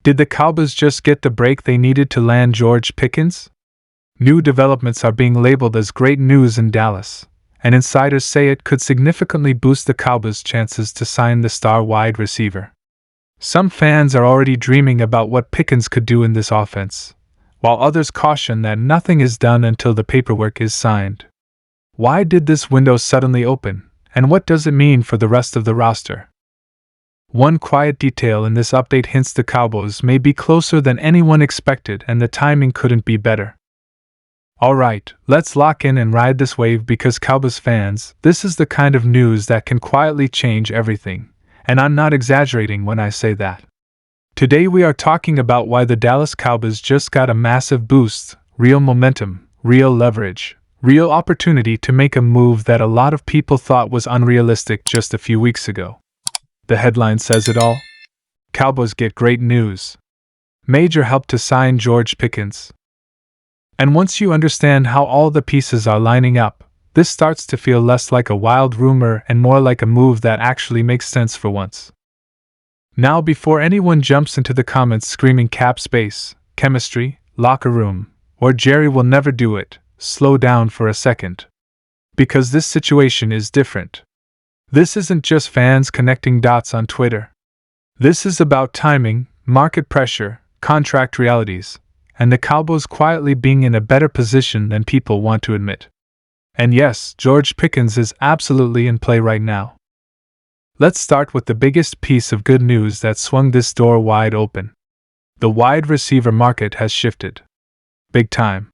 Did the Cowboys just get the break they needed to land George Pickens? New developments are being labeled as great news in Dallas, and insiders say it could significantly boost the Cowboys' chances to sign the star wide receiver. Some fans are already dreaming about what Pickens could do in this offense, while others caution that nothing is done until the paperwork is signed. Why did this window suddenly open, and what does it mean for the rest of the roster? One quiet detail in this update hints the Cowboys may be closer than anyone expected, and the timing couldn't be better. Alright, let's lock in and ride this wave, because Cowboys fans, this is the kind of news that can quietly change everything, and I'm not exaggerating when I say that. Today we are talking about why the Dallas Cowboys just got a massive boost, real momentum, real leverage, real opportunity to make a move that a lot of people thought was unrealistic just a few weeks ago. The headline says it all. Cowboys get great news. Major help to sign George Pickens. And once you understand how all the pieces are lining up, this starts to feel less like a wild rumor and more like a move that actually makes sense for once. Now, before anyone jumps into the comments screaming cap space, chemistry, locker room, or Jerry will never do it, slow down for a second. Because this situation is different. This isn't just fans connecting dots on Twitter. This is about timing, market pressure, contract realities, and the Cowboys quietly being in a better position than people want to admit. And yes, George Pickens is absolutely in play right now. Let's start with the biggest piece of good news that swung this door wide open. The wide receiver market has shifted. Big time.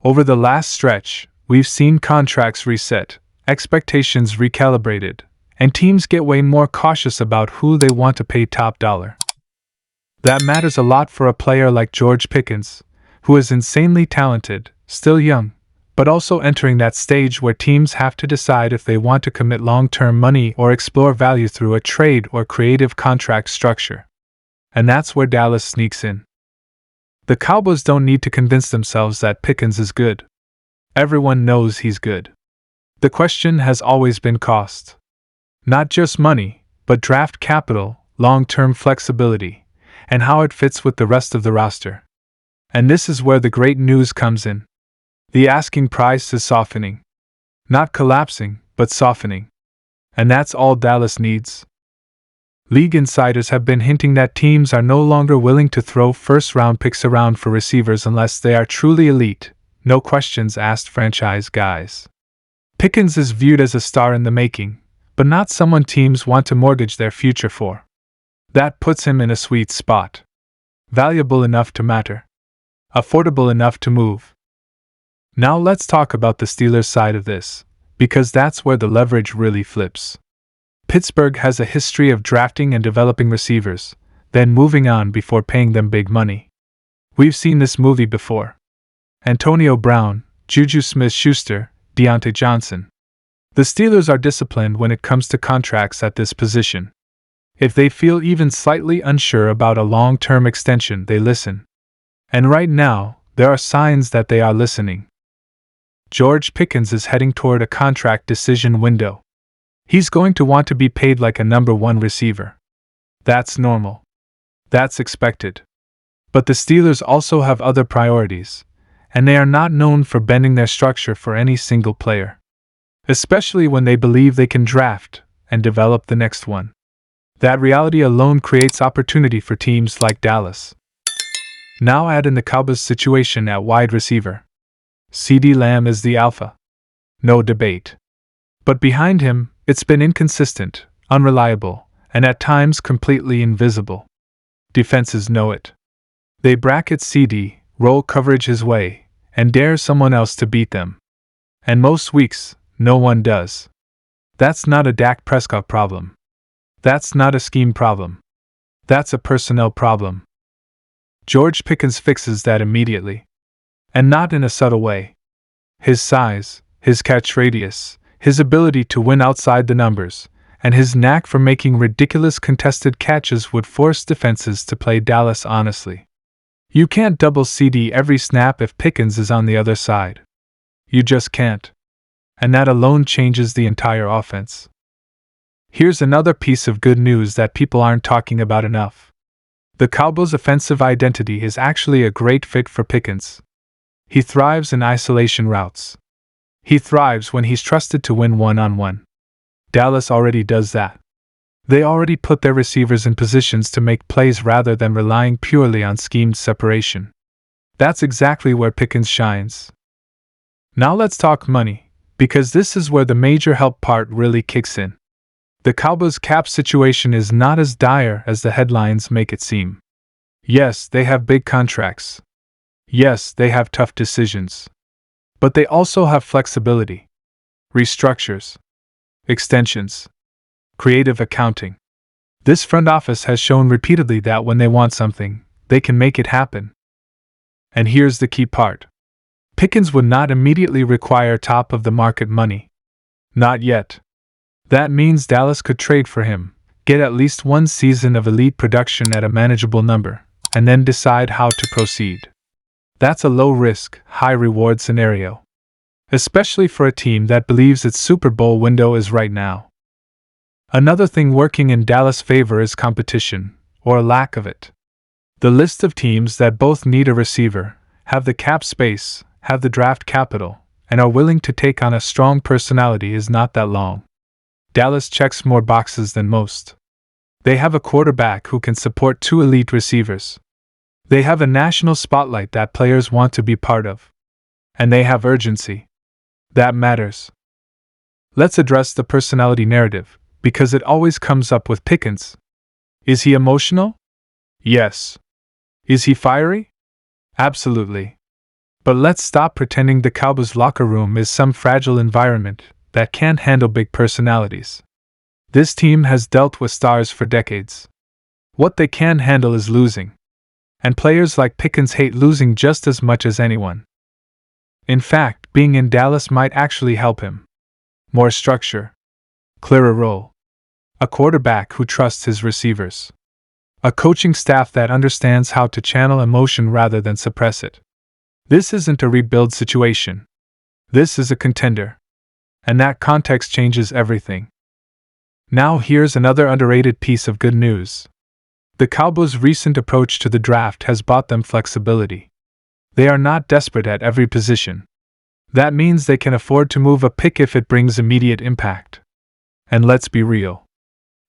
Over the last stretch, we've seen contracts reset, expectations recalibrated, and teams get way more cautious about who they want to pay top dollar. That matters a lot for a player like George Pickens, who is insanely talented, still young, but also entering that stage where teams have to decide if they want to commit long-term money or explore value through a trade or creative contract structure. And that's where Dallas sneaks in. The Cowboys don't need to convince themselves that Pickens is good. Everyone knows he's good. The question has always been cost. Not just money, but draft capital, long-term flexibility, and how it fits with the rest of the roster. And this is where the great news comes in. The asking price is softening. Not collapsing, but softening. And that's all Dallas needs. League insiders have been hinting that teams are no longer willing to throw first-round picks around for receivers unless they are truly elite, no questions asked franchise guys. Pickens is viewed as a star in the making, but not someone teams want to mortgage their future for. That puts him in a sweet spot. Valuable enough to matter. Affordable enough to move. Now let's talk about the Steelers' side of this, because that's where the leverage really flips. Pittsburgh has a history of drafting and developing receivers, then moving on before paying them big money. We've seen this movie before. Antonio Brown, Juju Smith-Schuster, Deontay Johnson. The Steelers are disciplined when it comes to contracts at this position. If they feel even slightly unsure about a long-term extension, they listen. And right now, there are signs that they are listening. George Pickens is heading toward a contract decision window. He's going to want to be paid like a number one receiver. That's normal. That's expected. But the Steelers also have other priorities, and they are not known for bending their structure for any single player. Especially when they believe they can draft and develop the next one. That reality alone creates opportunity for teams like Dallas. Now add in the Cowboys' situation at wide receiver. CeeDee Lamb is the alpha. No debate. But behind him, it's been inconsistent, unreliable, and at times completely invisible. Defenses know it. They bracket CeeDee, roll coverage his way, and dare someone else to beat them. And most weeks, no one does. That's not a Dak Prescott problem. That's not a scheme problem. That's a personnel problem. George Pickens fixes that immediately. And not in a subtle way. His size, his catch radius, his ability to win outside the numbers, and his knack for making ridiculous contested catches would force defenses to play Dallas honestly. You can't double CeeDee every snap if Pickens is on the other side. You just can't. And that alone changes the entire offense. Here's another piece of good news that people aren't talking about enough. The Cowboys' offensive identity is actually a great fit for Pickens. He thrives in isolation routes. He thrives when he's trusted to win one-on-one. Dallas already does that. They already put their receivers in positions to make plays rather than relying purely on schemed separation. That's exactly where Pickens shines. Now let's talk money, because this is where the major help part really kicks in. The Cowboys' cap situation is not as dire as the headlines make it seem. Yes, they have big contracts. Yes, they have tough decisions. But they also have flexibility. Restructures. Extensions. Creative accounting. This front office has shown repeatedly that when they want something, they can make it happen. And here's the key part. Pickens would not immediately require top-of-the-market money. Not yet. That means Dallas could trade for him, get at least one season of elite production at a manageable number, and then decide how to proceed. That's a low-risk, high-reward scenario. Especially for a team that believes its Super Bowl window is right now. Another thing working in Dallas' favor is competition, or lack of it. The list of teams that both need a receiver, have the cap space, have the draft capital, and are willing to take on a strong personality is not that long. Dallas checks more boxes than most. They have a quarterback who can support 2 elite receivers. They have a national spotlight that players want to be part of. And they have urgency. That matters. Let's address the personality narrative, because it always comes up with Pickens. Is he emotional? Yes. Is he fiery? Absolutely. But let's stop pretending the Cowboys' locker room is some fragile environment that can't handle big personalities. This team has dealt with stars for decades. What they can handle is losing. And players like Pickens hate losing just as much as anyone. In fact, being in Dallas might actually help him. More structure. Clearer role. A quarterback who trusts his receivers. A coaching staff that understands how to channel emotion rather than suppress it. This isn't a rebuild situation. This is a contender. And that context changes everything. Now here's another underrated piece of good news. The Cowboys' recent approach to the draft has bought them flexibility. They are not desperate at every position. That means they can afford to move a pick if it brings immediate impact. And let's be real.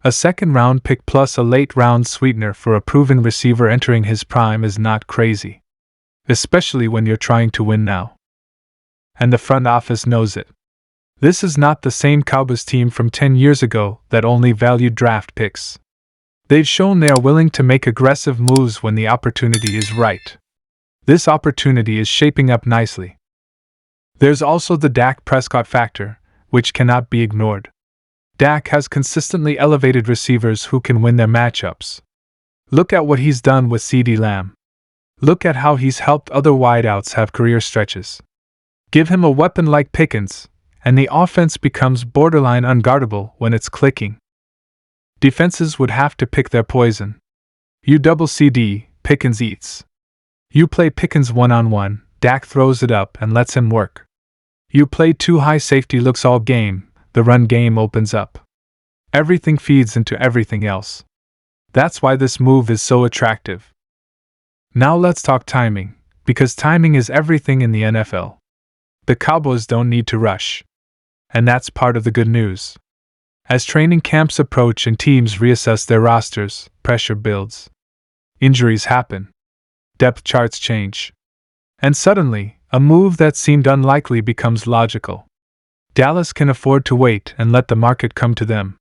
A second-round pick plus a late-round sweetener for a proven receiver entering his prime is not crazy. Especially when you're trying to win now. And the front office knows it. This is not the same Cowboys team from 10 years ago that only valued draft picks. They've shown they are willing to make aggressive moves when the opportunity is right. This opportunity is shaping up nicely. There's also the Dak Prescott factor, which cannot be ignored. Dak has consistently elevated receivers who can win their matchups. Look at what he's done with CeeDee Lamb. Look at how he's helped other wideouts have career stretches. Give him a weapon like Pickens, and the offense becomes borderline unguardable when it's clicking. Defenses would have to pick their poison. You double CD, Pickens eats. You play Pickens one-on-one, Dak throws it up and lets him work. You play 2 high safety looks all game, the run game opens up. Everything feeds into everything else. That's why this move is so attractive. Now let's talk timing, because timing is everything in the NFL. The Cowboys don't need to rush. And that's part of the good news. As training camps approach and teams reassess their rosters, pressure builds. Injuries happen. Depth charts change. And suddenly, a move that seemed unlikely becomes logical. Dallas can afford to wait and let the market come to them.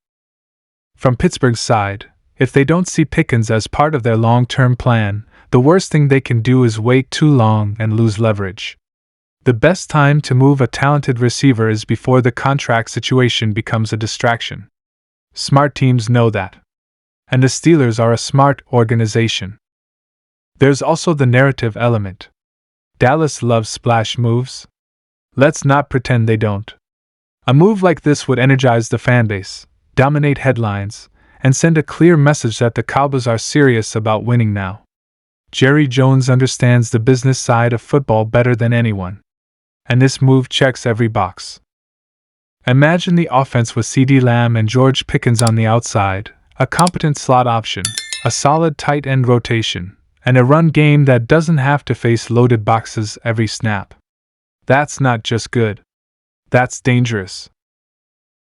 From Pittsburgh's side, if they don't see Pickens as part of their long-term plan, the worst thing they can do is wait too long and lose leverage. The best time to move a talented receiver is before the contract situation becomes a distraction. Smart teams know that. And the Steelers are a smart organization. There's also the narrative element. Dallas loves splash moves. Let's not pretend they don't. A move like this would energize the fanbase, dominate headlines, and send a clear message that the Cowboys are serious about winning now. Jerry Jones understands the business side of football better than anyone. And this move checks every box. Imagine the offense with CeeDee Lamb and George Pickens on the outside, a competent slot option, a solid tight end rotation, and a run game that doesn't have to face loaded boxes every snap. That's not just good. That's dangerous.